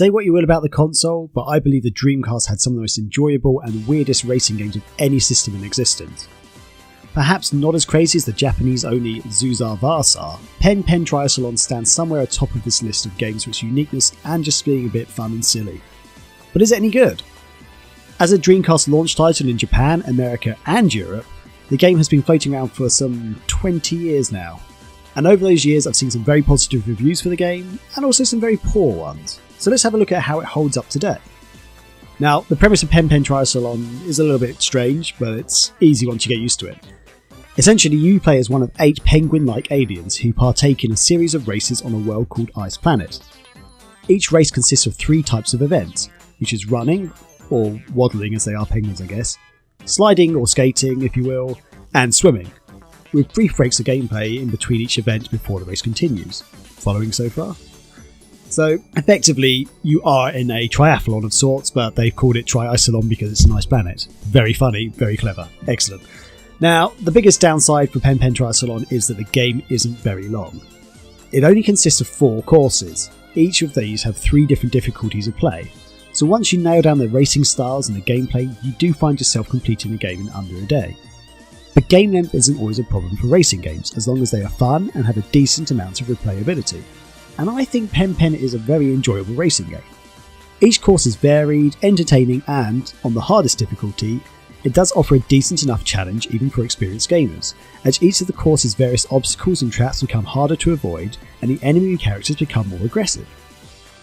Say what you will about the console, but I believe the Dreamcast had some of the most enjoyable and weirdest racing games of any system in existence. Perhaps not as crazy as the Japanese-only Zuzar Varsar, Pen Pen TriIcelon stands somewhere atop of this list of games for its uniqueness and just being a bit fun and silly. But is it any good? As a Dreamcast launch title in Japan, America and Europe, the game has been floating around for some 20 years now. And over those years I've seen some very positive reviews for the game, and also some very poor ones. So let's have a look at how it holds up today. Now, the premise of Pen Pen TriIcelon is a little bit strange, but it's easy once you get used to it. Essentially, you play as one of 8 penguin-like aliens who partake in a series of races on a world called Ice Planet. Each race consists of 3 types of events, which is running, or waddling as they are penguins I guess, sliding or skating if you will, and swimming, with brief breaks of gameplay in between each event before the race continues. Following so far? So, effectively, you are in a triathlon of sorts, but they've called it TriIcelon because it's a nice planet. Very funny, very clever, excellent. Now, the biggest downside for Pen Pen TriIcelon is that the game isn't very long. It only consists of 4 courses. Each of these have 3 different difficulties of play. So once you nail down the racing styles and the gameplay, you do find yourself completing the game in under a day. But game length isn't always a problem for racing games, as long as they are fun and have a decent amount of replayability. And I think Pen Pen is a very enjoyable racing game. Each course is varied, entertaining and, on the hardest difficulty, it does offer a decent enough challenge even for experienced gamers, as each of the course's various obstacles and traps become harder to avoid and the enemy characters become more aggressive.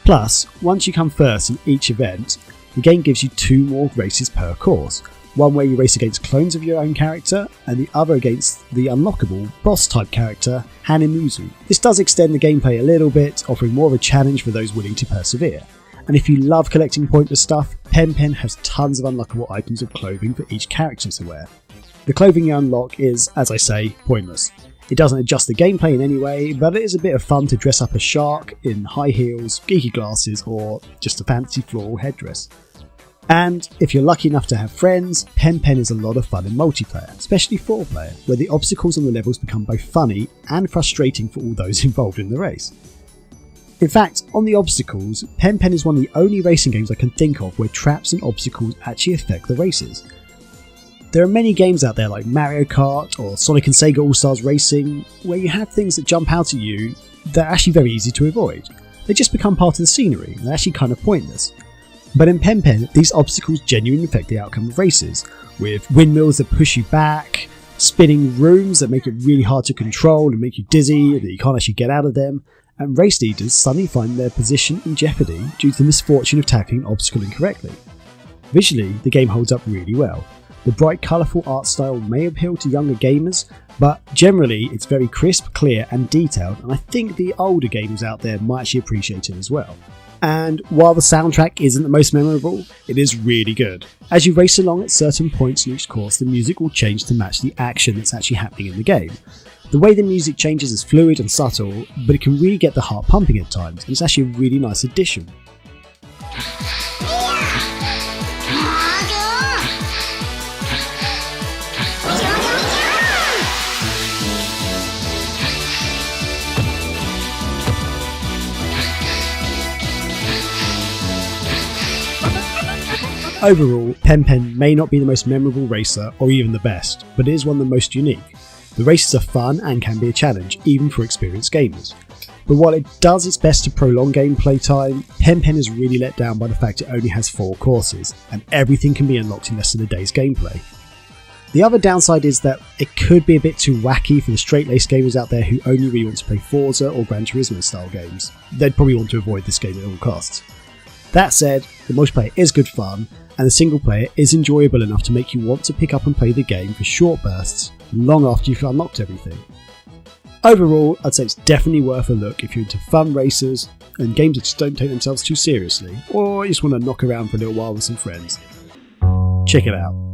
Plus, once you come first in each event, the game gives you 2 more races per course, one where you race against clones of your own character and the other against the unlockable boss type character Hanimuzu. This does extend the gameplay a little bit, offering more of a challenge for those willing to persevere. And if you love collecting pointless stuff, Pen Pen has tons of unlockable items of clothing for each character to wear. The clothing you unlock is, as I say, pointless. It doesn't adjust the gameplay in any way, but it is a bit of fun to dress up a shark in high heels, geeky glasses, or just a fancy floral headdress. And if you're lucky enough to have friends, Pen Pen is a lot of fun in multiplayer, especially 4-player, where the obstacles on the levels become both funny and frustrating for all those involved in the race. In fact, on the obstacles, Pen Pen is one of the only racing games I can think of where traps and obstacles actually affect the races. There are many games out there like Mario Kart or Sonic and Sega All-Stars Racing where you have things that jump out at you that are actually very easy to avoid. They just become part of the scenery and they're actually kind of pointless. But in Pen Pen, these obstacles genuinely affect the outcome of races, with windmills that push you back, spinning rooms that make it really hard to control and make you dizzy that you can't actually get out of them, and race leaders suddenly find their position in jeopardy due to the misfortune of tackling an obstacle incorrectly. Visually, the game holds up really well. The bright, colourful art style may appeal to younger gamers, but generally it's very crisp, clear and detailed, and I think the older gamers out there might actually appreciate it as well. And while the soundtrack isn't the most memorable, it is really good. As you race along at certain points in each course, the music will change to match the action that's actually happening in the game. The way the music changes is fluid and subtle, but it can really get the heart pumping at times, and it's actually a really nice addition. Overall, Pen Pen may not be the most memorable racer or even the best, but it is one of the most unique. The races are fun and can be a challenge, even for experienced gamers. But while it does its best to prolong gameplay time, Pen Pen is really let down by the fact it only has 4 courses, and everything can be unlocked in less than a day's gameplay. The other downside is that it could be a bit too wacky for the straight-laced gamers out there who only really want to play Forza or Gran Turismo style games. They'd probably want to avoid this game at all costs. That said, the multiplayer is good fun, and the single player is enjoyable enough to make you want to pick up and play the game for short bursts, long after you've unlocked everything. Overall, I'd say it's definitely worth a look if you're into fun races and games that just don't take themselves too seriously, or you just want to knock around for a little while with some friends. Check it out.